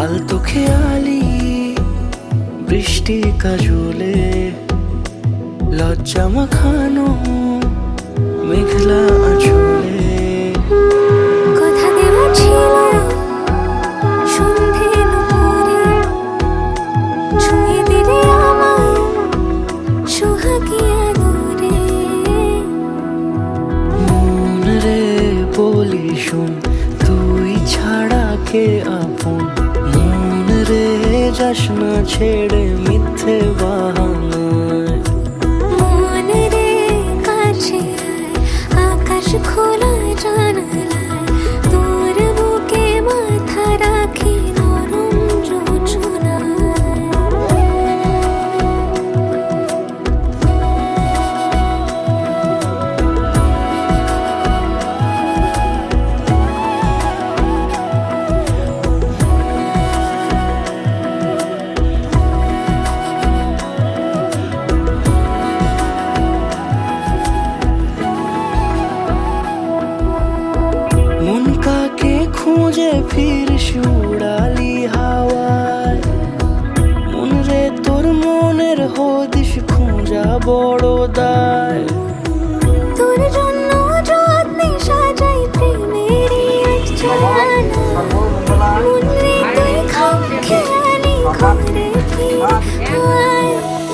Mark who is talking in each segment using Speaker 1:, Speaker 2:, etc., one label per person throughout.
Speaker 1: আলতো খেয়ালি বৃষ্টি কাজলে লজ্জা মাখানো মেঘলা আঁচলে
Speaker 2: কথা দেওয়া ছিল সন্ধে দুপুরে ছুঁয়ে দিলে আমায় সোহাগী আদরে।
Speaker 1: মন রে বলি শোন তুই ছাড়া কে আপন, মন রে যাস না ছেড়ে মিথ্যে বাহানায়।
Speaker 2: মন রে কাছে আয়, আকাশ খোলা জানালায় তোর বুকে মাথা রাখি নরম জোছনায়।
Speaker 1: মন কাকে খুঁজে ফিরিস উড়ালি হাওয়ায়, মন রে তোর মনের হদিস খোঁজা বড় দায়।
Speaker 2: তোর জন্য যত্নে সাজাই প্রেমেরই আচ্ছাদনা। মন রে তুই খাম খেয়ালি ঘরে ফিরে আয়।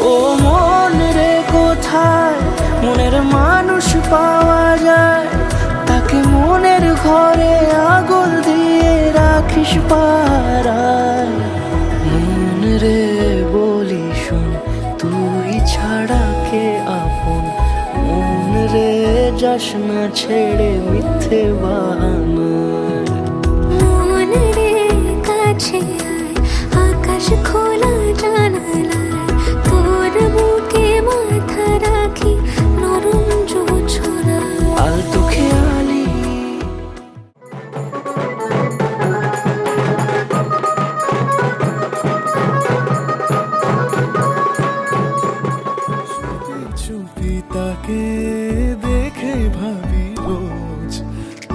Speaker 1: ও মন রে কোথায় মনের মানুষ পাওয়া যায়, তাকে মনের ঘরে আগুন দিয়ে রাখিস পাড়ায়। মন রে বলি শোন তুই ছাড়া কে আপন, মন রে যাস না ছেড়ে মিথ্যে বাহানায়।
Speaker 2: মন রে কাছে আয়, আকাশ খোলা জানালায় তোর বুকে মাথা রাখি নরম জোছনায়।
Speaker 1: আলতো খেয়ালি
Speaker 3: চুপি তাকে দেখে ভাবি রোজ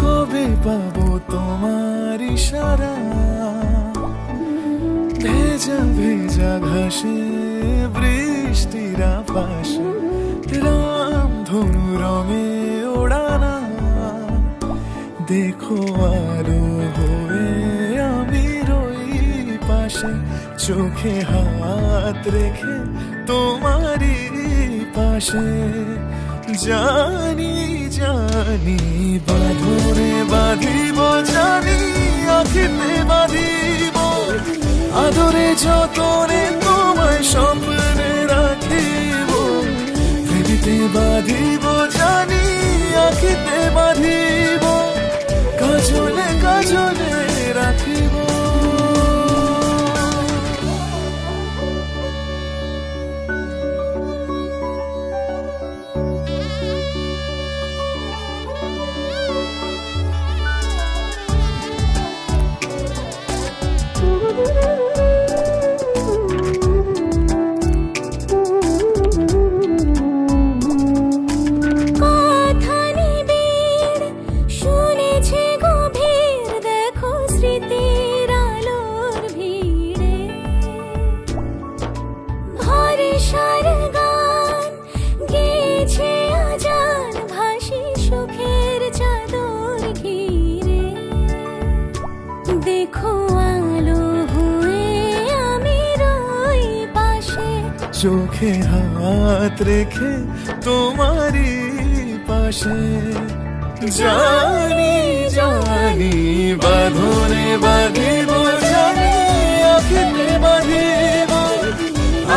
Speaker 3: কবে পাবো তোমার ইশারা। ভেজা ভেজা ঘাসে বৃষ্টির পাশে রাম ধনু রঙে ওড়ানা। দেখো আরো হয়ে আমি রই পাশে, চোখে হাত রেখে তোমারই পাশে। জানি জানি বাঁধরে বাঁধিব, জানি আখিতে বাঁধিব, আদরে যতনে তোমায় স্বপ্নে রাখিব। হৃদিতে বাঁধিব, জানি আখিতে বাঁধিব, কাজলে কাজলে রাখিব।
Speaker 2: কথা নিবিড় শুনেছে গভীর, দেখো স্মৃতির আলোর ভিড়ে ভরসার গান গেয়েছে আজান ভাসি সুখের চাদর ঘিরে। দেখো আলো হয়ে আমি রই পাশে,
Speaker 3: চোখে হাত রেখে তোমারই পাশে। জানি জানি বাঁধনে বাঁধিব, জানি আখিতে বাঁধিব,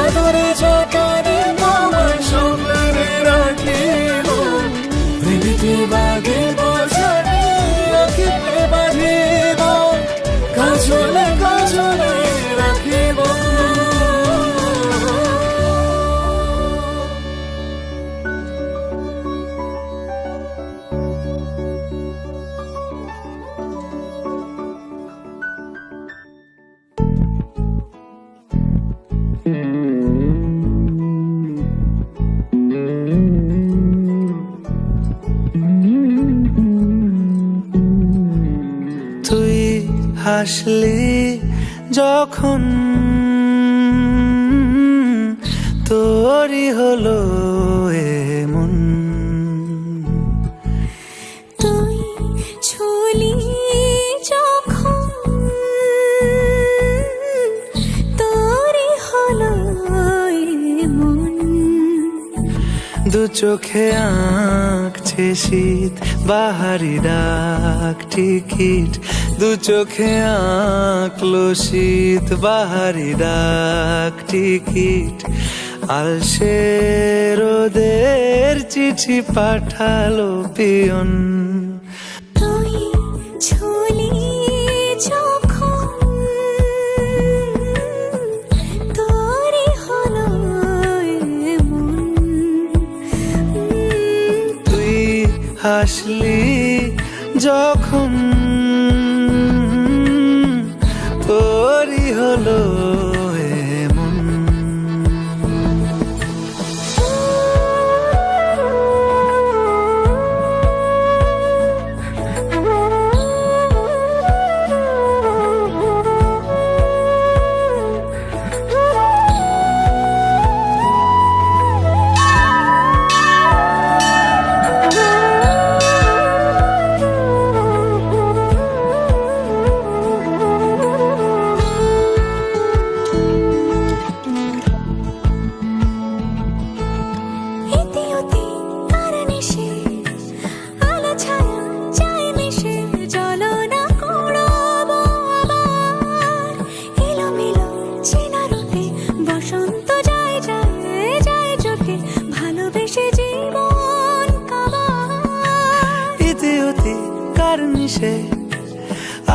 Speaker 3: আদরে যতনে তোমায় স্বপ্নে রাখিব। হৃদিতে বাঁধিব, জানি আখিতে বাঁধিব, কাজলে কাজলে রাখিব।
Speaker 1: হাসলি যখন তোরই হলো এমন।
Speaker 2: তুই ছুলি যখন তোরই হলো এমন।
Speaker 1: দু চোখে আঁকছে শীত বাহারি ডাক টিকিট, দু চোখে আঁকলো শীত বাহারি ডাক টিকিট। আলসে রোদের চিঠি পাঠালো পিয়ন।
Speaker 2: তুই ছুলি যখন তোরই হলো এমন।
Speaker 1: তুই হাসলি যখন তোরই হলো এমন।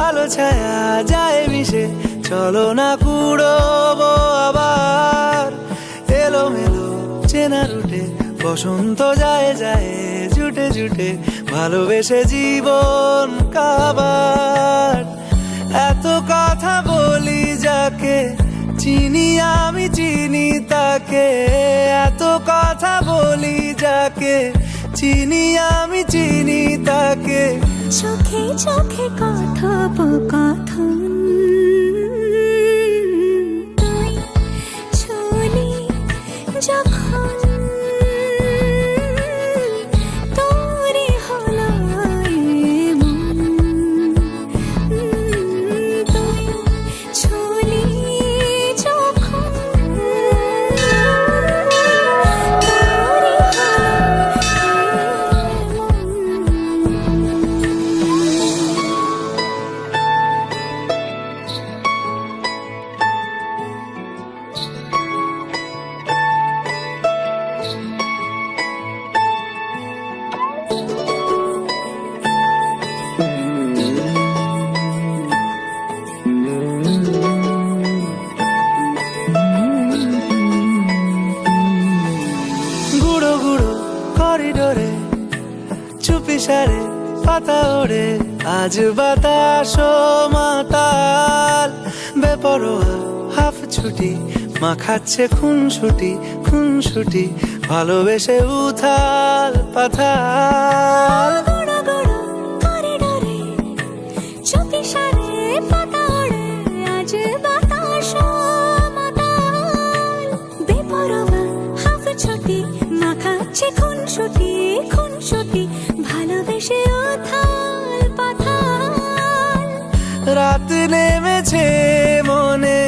Speaker 1: আলো ছায়া যায় মিশে, চলো না কুড়োবো আবার। এলোমেলো চেনা রুটে বসন্ত যায় যায় জুটে জুটে, ভালোবেসে জীবন কাবার। এত কথা বলি যাকে চিনি আমি চিনি তাকে, এত কথা বলি যাকে চিনি আমি চিনি তাকে।
Speaker 2: চোখে চোখে কথোপকথন, তুই ছুলি যখন তোরই হলো এমন। তুই ছুলি যখন তোরই হলো
Speaker 1: গুঁড়ো গুঁড়ো করিডোরে চুপি সারে পাতা ওড়ে, আজ বাতাস মাতাল বেপরোয়া হাফ ছুটি, মাখাচ্ছে খুনসুটি খুনসুটি, ভালোবেসে উথাল পাথাল।
Speaker 2: গুঁড়ো গুঁড়ো করিডোরে চুপি সারে পাতা ওড়ে, আজ বাতাস মাতাল বেপরোয়া হাফ ছুটি, মাখাচ্ছে খুনসুটি খুনসুটি, ভালোবেসে উথাল পাথাল।
Speaker 1: রাত নেমেছে মনে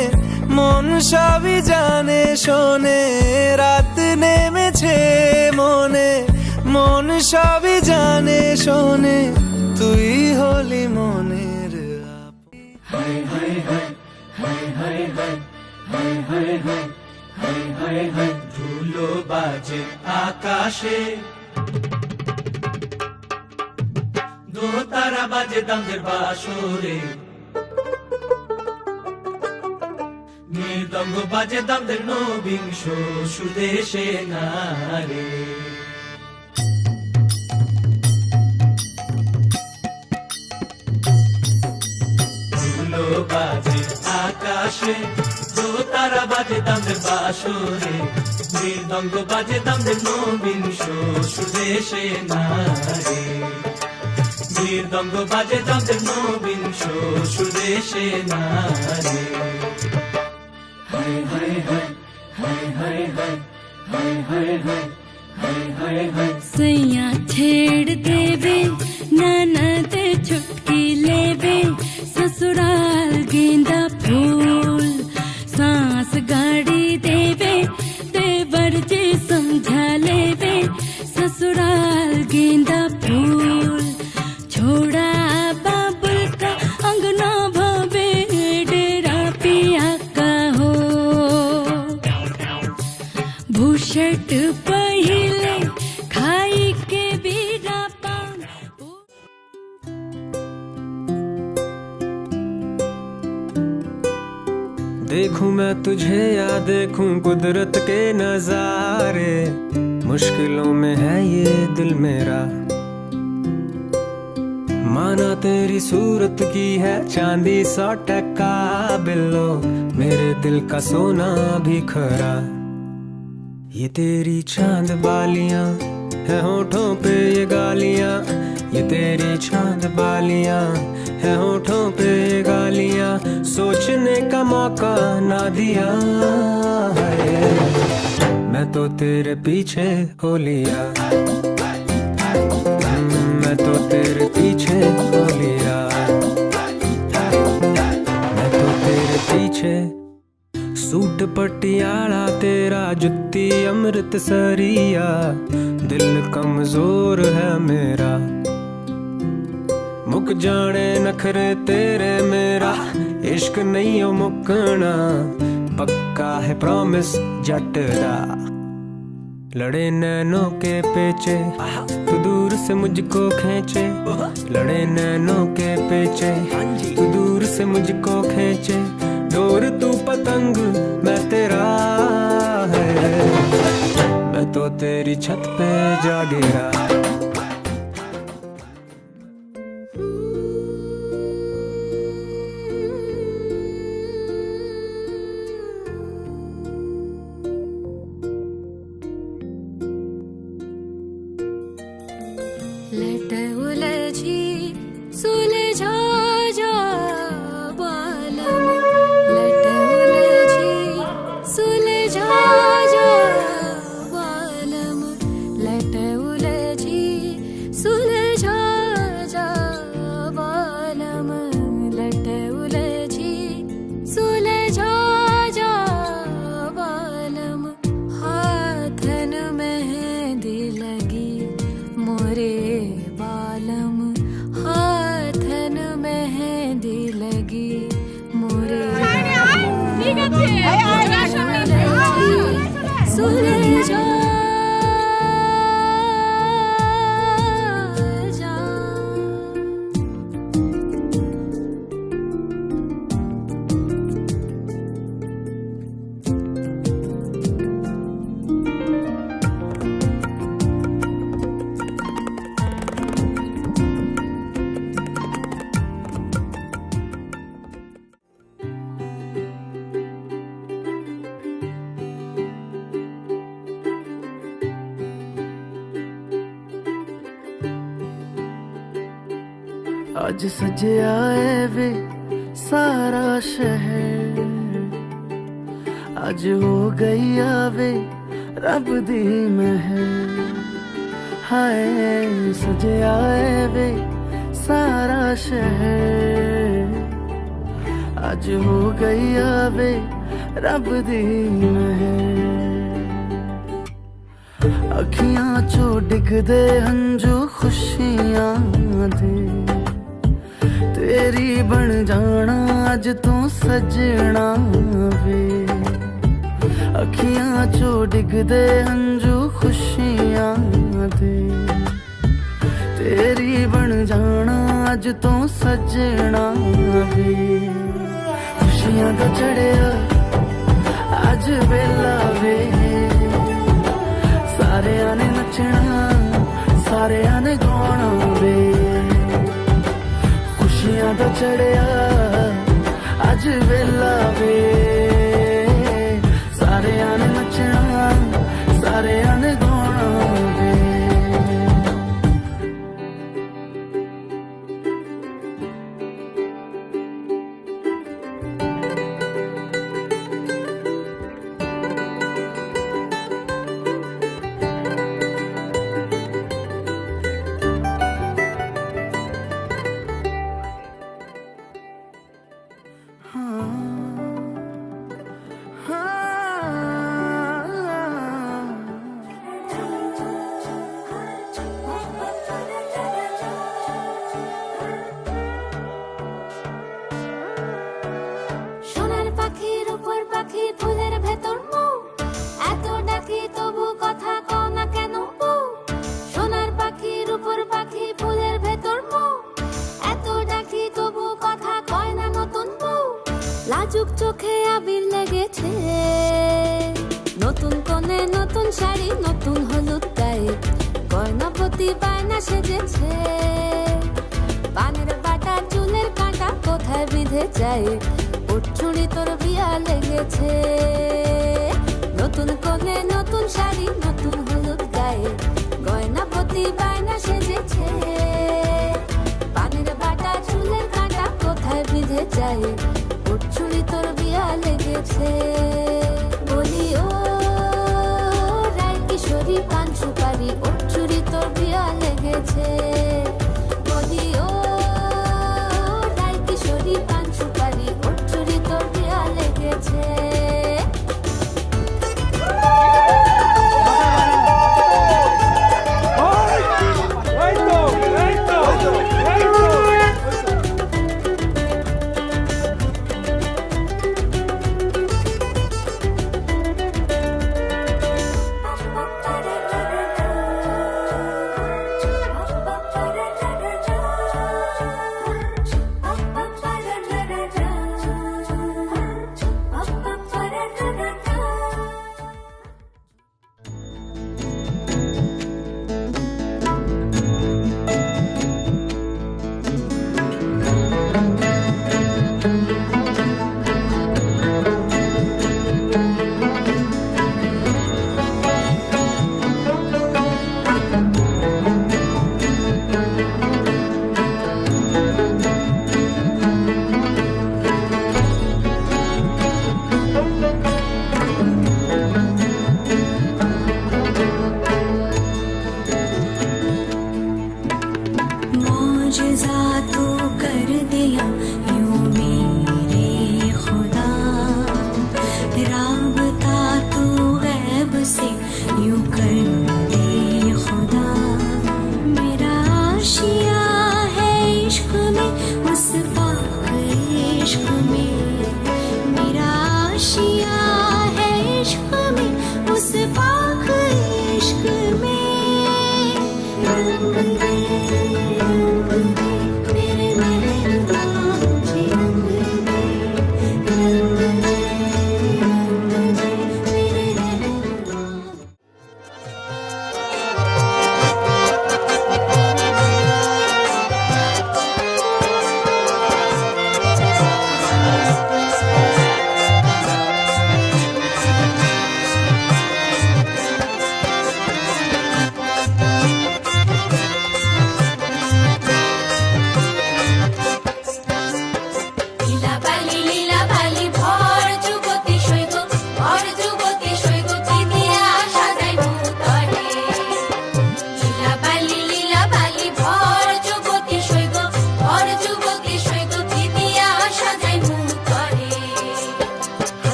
Speaker 1: মন সবই জানে শোনে, রাত নেমেছে মনে মন সবই জানে শোনে, তুই হলি মনের
Speaker 3: ধুলো বাজে আকাশে, দোতারা বাজে দামের বাসরে, মৃদঙ্গ বাজে দামের নবিংশ সুদেশে নারে। ধুলো বাজে আকাশে, দোতারা বাজে দামের বাসরে, মৃদঙ্গ বাজে দামের নবিংশ সুদেশে নারে। মৃদঙ্গ বাজে তাদের নবীন সুদেশে নারে হায় হায় হায় হায় হায় হায় হায় হায় হায় हाय हाय हाय
Speaker 2: सैया छेड़ देवे ननद छुटकी लेवे ससुराल गेंदा फूल सांस गाड़ी देवे देवर जी समझा लेवे ससुराल गेंदा फूल छोड़ा बाबुल का अंगना भवे डेरा पिया का हो भूषट पहिले खाई के बीरा पान
Speaker 1: देखूं मैं तुझे या देखूं कुदरत के नजारे मुश्किलों में है ये दिल मेरा माना तेरी सूरत की है चांदी 100% बिल्लो मेरे दिल का सोना भी खरा ये तेरी चांद बालियां है होठों पे ये गालियां ये तेरी चांद बालियां है होठों पे ये गालियां सोचने का मौका ना दिया है मैं तो तेरे पीछे हो लिया मैं तो तेरे पीछे हो लिया मैं तो तेरे पीछे सूट पटियाला तेरा जुत्ती अमृतसरिया दिल कमजोर है मेरा मुक जाने नखरे तेरे मेरा इश्क नहीं हो मुकना पक्का है प्रॉमिस जट दा लड़े नैनों के पेचे तू दूर से मुझको खींचे लड़े नैनों के पेचे तू दूर से मुझको खींचे डोर तू पतंग मैं तेरा है मैं तो तेरी छत पे जा गिरा
Speaker 2: लट उलझी सुलझा जा बालम लट उलझी सुलझा जा बालम लट उलझी सुलझा जा बालम लट उलझी सुलझा जा बालम हाथन मेहंदी लगी मोरे बालम हाथन मेहंदी लगी मोरे सुलझा जा
Speaker 1: आज सजया है वे सारा शहर आज हो गई आवे रब दी महर हाय सजया है वे सारा शहर आज हो गई आवे रब दी महर अखियां चो डिगदे हंजू खुशियां दे तेरी बन जाना अज तू सजना वे अखियां चो डिगदे हंजू खुशियां दे तेरी बन जाना अज तू सजना वे खुशियां दा चढ़िया अज वेला वे सारे ने नचना सारे ने गाना वे खुशियां दा चढ़िया अज वेला वे सारे ने नचना सारे ने गाना वे
Speaker 2: চোখে আবির লেগেছে, নতুন কোণে নতুন শাড়ি নতুন হলুদ গায়ে, গয়নাপতি বায়না সেজেছে, পানের বাটা চুলের কাঁটা কোথায় বিঁধে যায়, উঠছুড়ি তোর বিয়া লেগেছে, নতুন কোণে নতুন শাড়ি নতুন হলুদ গায়ে, গয়নাপতি বায়না সেজেছে, পানের বাটা চুলের কাঁটা কোথায় বিঁধে যায়, উঠছুড়ি তোর বিয়া লেগেছে। বলি ও রায় কিশোরী পান সুপারি, উঠছুড়ি তোর বিয়া লেগেছে। বলি ও রায় কিশোরী পান সুপারি, উঠছুড়ি তোর বিয়া লেগেছে।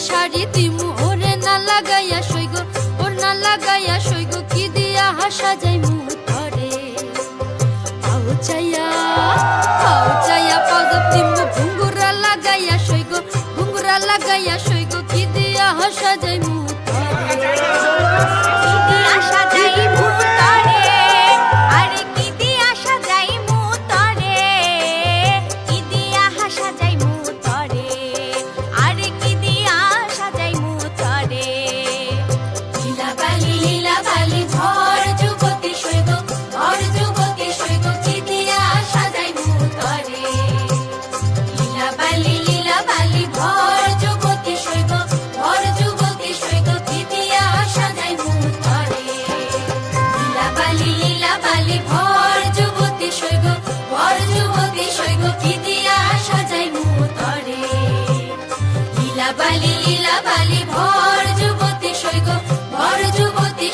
Speaker 2: শাড়ি দিমু ওরে না লাগাইয়া সইগ, ওর না লাগাইয়া সইগ, কি দিয়া হাসা যাই মু ধরে। পাও চাইয়া পাও দিমু ঘুঙ্গুরা লাগাইয়া সইগ, ঘুঙ্গুরা লাগাইয়া সইগ, কি দিয়া হাসা যাই মু
Speaker 4: লীলা বালি ভর যুবতী সৈগ, ভর যুবতী সৈগ।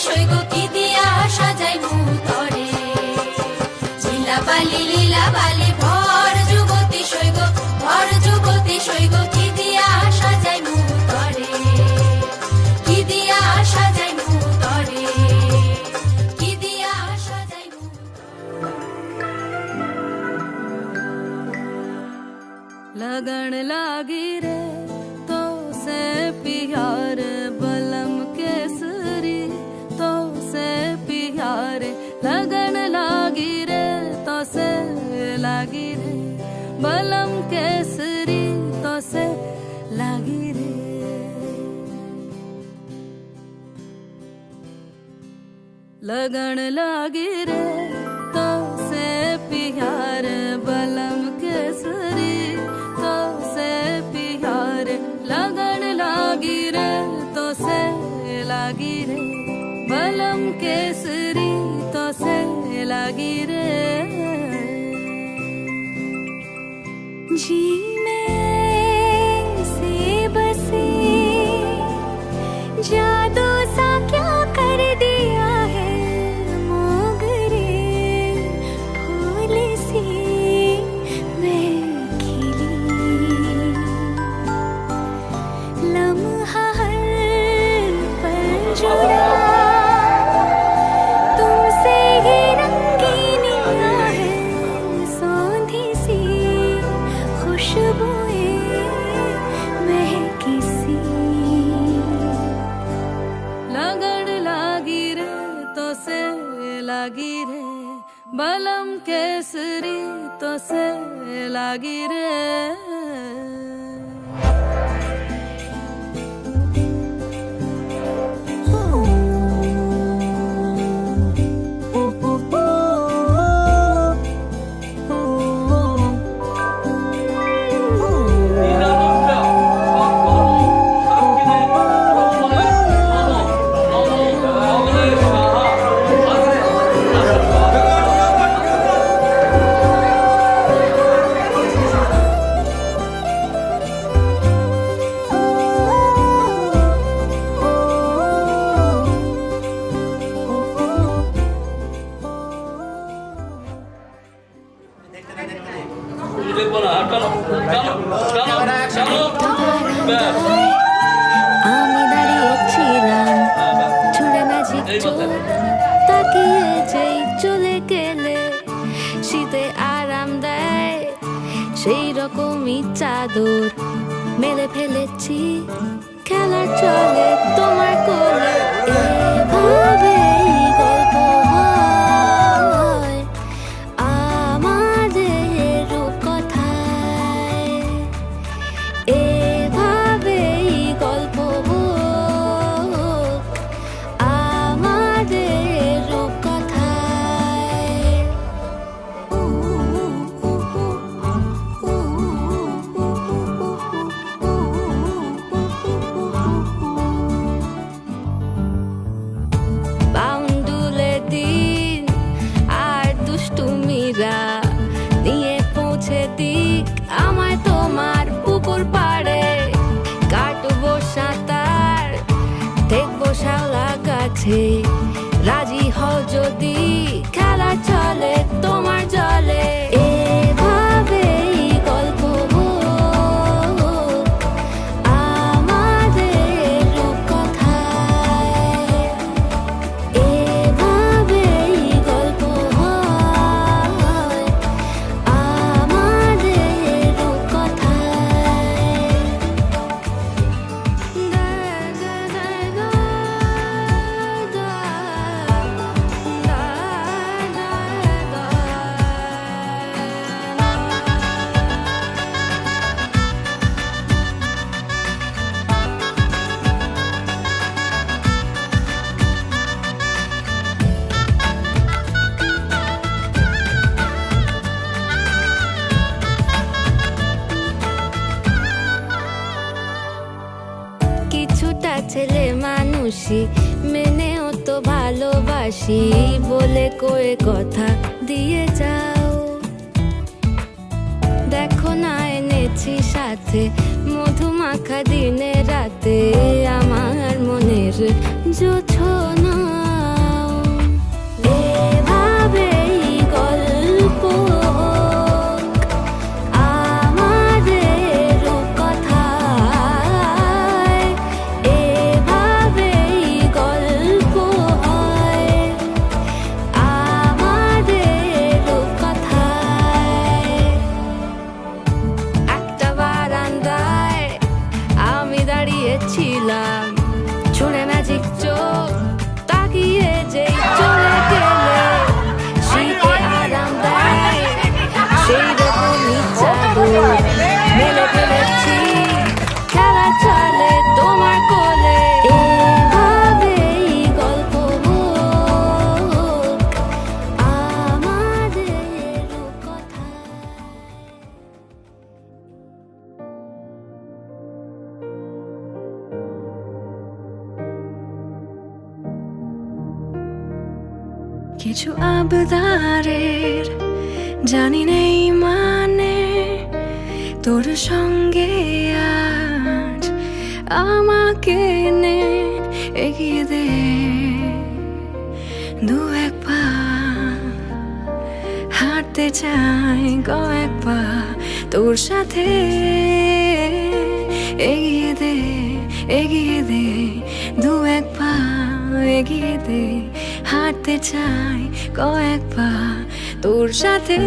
Speaker 2: সৈগ কি দিয়া সাজাই মুতরে লীলা বালি ভর যুবতী সৈগ কি দিয়া সাজাই মুতরে কি দিয়া সাজাই মুতরে কি দিয়া সাজাই
Speaker 4: लगन लागी रे तो से प्यार बलम केसरी तो से प्यार लगन लागी रे तो से लागी रे बलम केसरी तो से लागी रे लगन लागी रे तो से प्यार बलम केसरी तो से प्यार लगन लागी रे तो से लागी रे बलम केसरी तो से लागी रे
Speaker 2: जी में से बसे जादू सा क्या कर दिया है मोगरे फूल सी मैं खिली लम्हा हर पल जुड़ा तुमसे ही रंगीन है सौंधी सी खुशबुएं महकी सी
Speaker 4: लगन लागी रे तो से लागी रे बलम केसरी तो से लागी रे
Speaker 2: আমি দাঁড়িয়েছিলাম ছুড়ে ম্যাজিক তাকিয়ে যেই চলে গেলে শীতে আরাম দেয় সেই রকমই চাদর মেলে ফেলেছি খেলার চলে তোমার কোলে এভাবেই গল্প হয় আমাদের রূপকথায় এভাবেই গল্প হোক আমাদের রূপকথায় বাউন্ডুলে দিন আর দুষ্টুমিরা নিয়ে পৌঁছে দিক আমায় তোমার পুকুর পাড়ে কাটবো সাঁতার দেখবো শাওলা গাছে রাজি হও যদি খেলা চলে তোমার জলে এভাবেই গল্প হোক আমাদের রূপকথায় এভাবেই গল্প হয় আমাদের রূপকথায় কিছুটা ছেলে মানুষই মেনেও তো ভালোবাসি বলে কয়ে কথা দিয়ে যাও দেখো না এনেছি সাথে মধুমাখা দিনে রাতে আমার মনের জোছনা
Speaker 5: কিছু আবদারের জানি নেই মানে তোর সঙ্গে আজ আমাকে নে এগিয়ে দে দু এক পা হাঁটতে চাই কয়েক পা তোর সাথে এগিয়ে দে দু এক পা এগিয়ে দে হাঁটতে চাই কয়েক পা তোর সাথে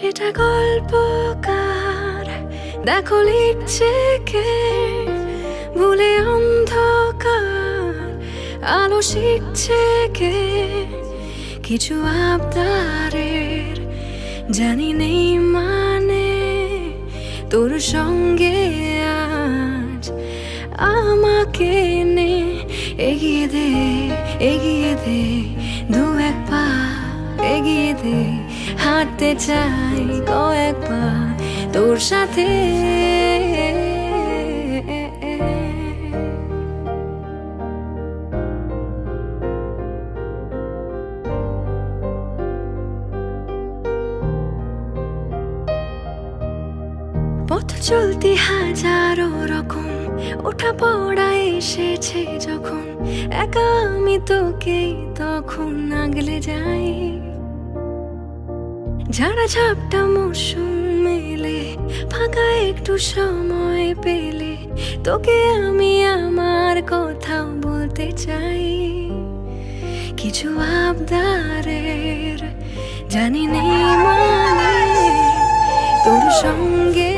Speaker 5: এটা গল্পকার দেখো লিখছে কে ভুলে অন্ধকার আলো শিখছে কে কিছু আবদারের জানি নেই মানে তোর সঙ্গে আজ আমাকে নে এগিয়ে দে দু এক পা এগিয়ে দে হাঁটতে চাই কয়েক পা তোর সাথে পথ চলতি হাজারো রকম ওঠা পড়া এসেছে যখন একা আমি তোকেই তখন আগলে যাই ঝাড়া ঝাপটা মৌসুম মেলে ফাঁকা একটু সময় পেলে তোকে আমি আমার কথা বলতে চাই কিছু আবদারের জানি নেই মানে তোর সঙ্গে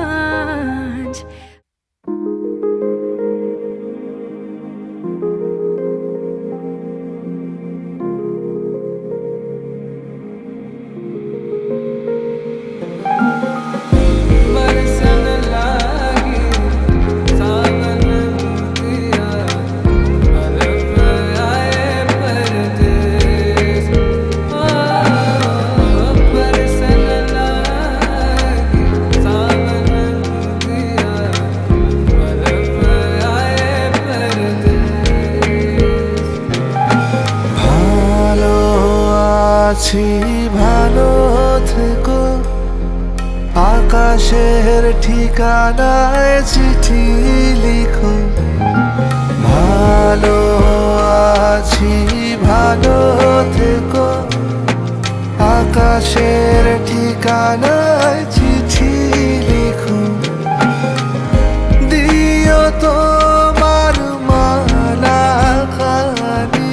Speaker 5: আজ
Speaker 6: ভালো থেকো আকাশের ঠিকানায় চিঠি লিখো ভালো আছি ভালো থেকো আকাশের ঠিকানায় চিঠি লিখো দিও তোমার মালা খানি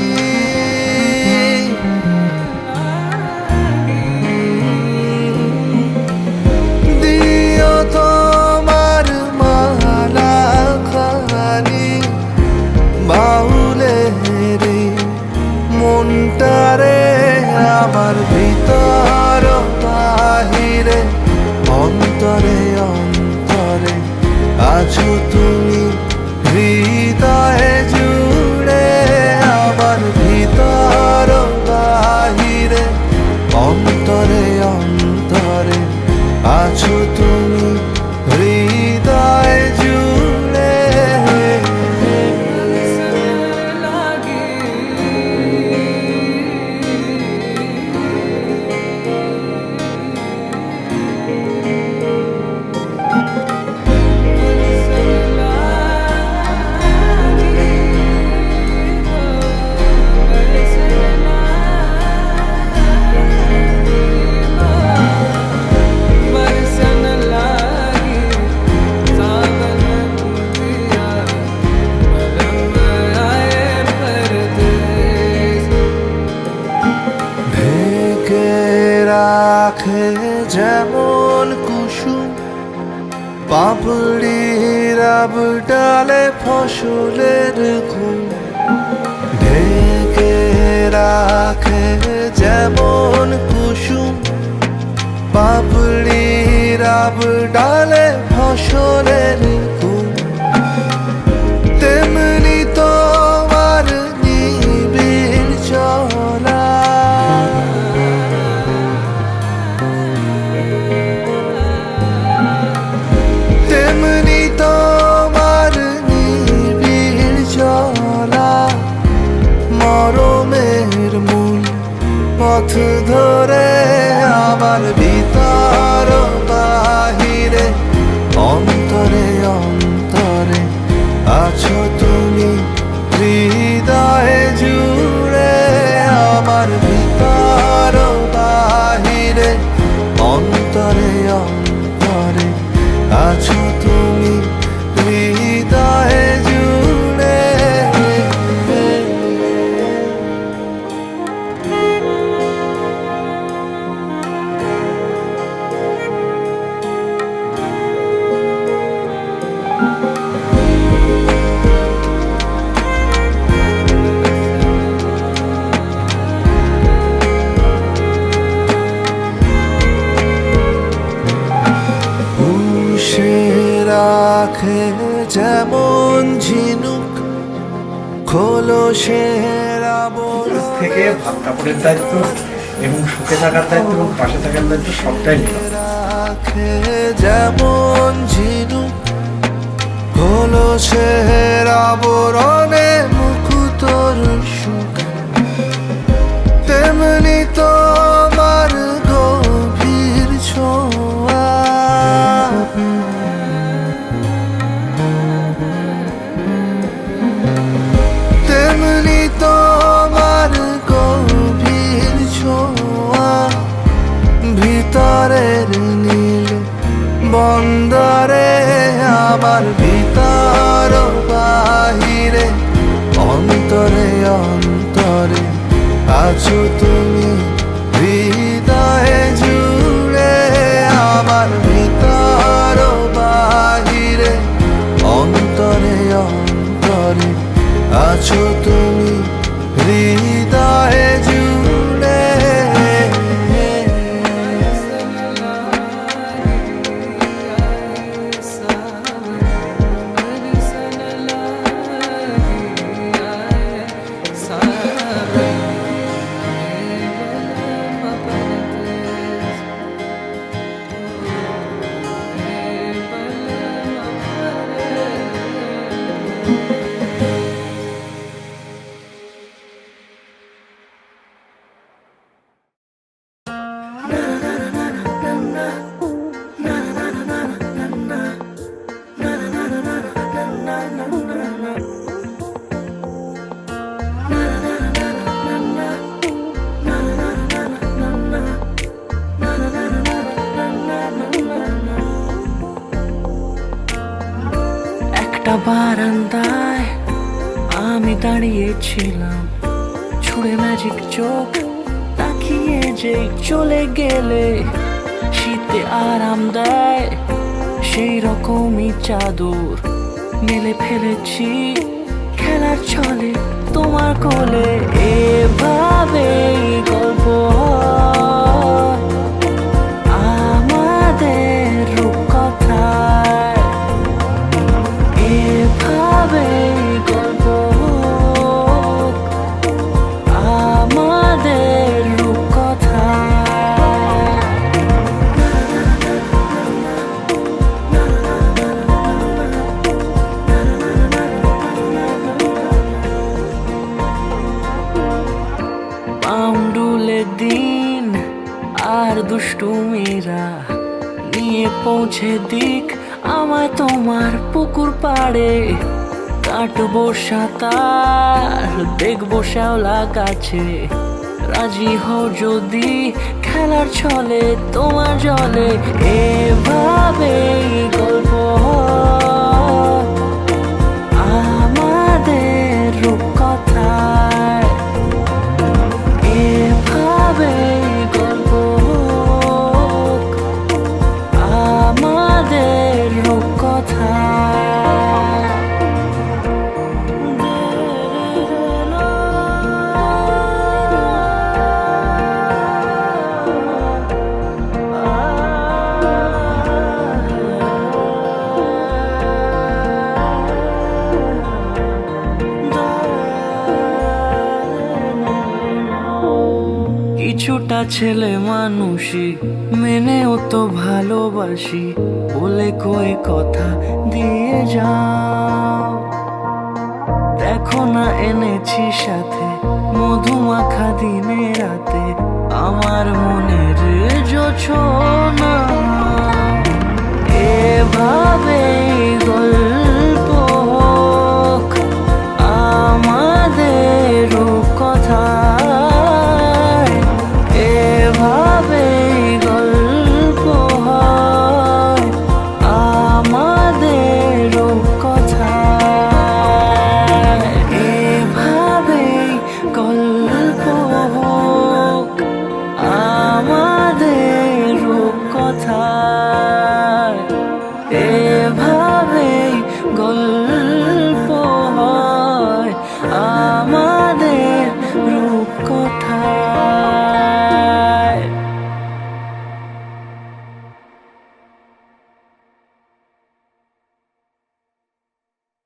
Speaker 6: মনটারে আমার ভিতর বাহিরে অন্তরে অন্তরে আছো তুমি হৃদয়ে জুড়ে আমার ভিতর বাহিরে অন্তরে অন্তরে আছো তুমি হৃদয়ে জুড়ে রাখে যেমন কুসুম পাপড়ির আবডালে ফসলের ঘুম ঢেকে রাখে যেমন কুসুম পাপড়ির আবডালে ফসলের ঘুম তেমনি তোমার নিবিড় চল পথ ধরে আমার ভিতর বাহিরে অন্তরে অন্তরে আছো তুমি হৃদয়ে জুড়ে আমার ভিতর বাহিরে অন্তরে অন্তরে আছো তুমি হৃদয়ে জুড়ে রাখে যেমন ঝিনুক খোলসের আবরণ
Speaker 7: থেকে ভাত কাপড়ের দায়িত্ব এবং সুখে থাকার দায়িত্ব এবং পাশে থাকার দায়িত্ব সবটাই নিলাম।
Speaker 6: রাখে যেমন ঝিনুক খোলসের আবরণে মুকুতর সুখ তেমনি তোমার গভীর ছোঁয়া তেমনি তোমার গভীর ছোঁয়া ভিতরের নীল বন্দরে আমার ভিতর বাহিরে অন্তরে অন্তরে আছো তুমি হৃদয়ে জুড়ে আমার ভিতর বাহিরে অন্তরে অন্তরে আছো তুমি হৃদয়ে জুড়ে
Speaker 5: একটা বারান্দায় আমি দাঁড়িয়েছিলাম, ছুঁড়ে ম্যাজিক চোখ তাকিয়ে যে চলে গেলে শীতে আরাম দেয় সেই রকমই চাদর মেলে ফেলেছি খেলার ছলে তোমার কোলে। এভাবে গল্প হয় আমাদের রূপকথায়, এভাবে গল্প হোক আমাদের রূপকথায়। পাউন্ডুলে দিন আর দুষ্টুমিরা নিয়ে পৌঁছে দিক আমায় তোমার পুকুর পাড়ে। কাটবো সাঁতার দেখবো শ্যাওলা গাছে, রাজি হও যদি খেলার ছলে তোমার জলে। এভাবে গল্প হয় আমাদের রূপকথায়, এভাবে গল্প হোক আমাদের রূপকথায়। কিছুটা ছেলে মানুষই মেনেও তো ভালোবাসি, বলে কয়ে কথা দিয়ে যাও। দেখো না এনেছি সাথে মধুমাখা দিনে রাতে
Speaker 8: আমার মনের জোছনা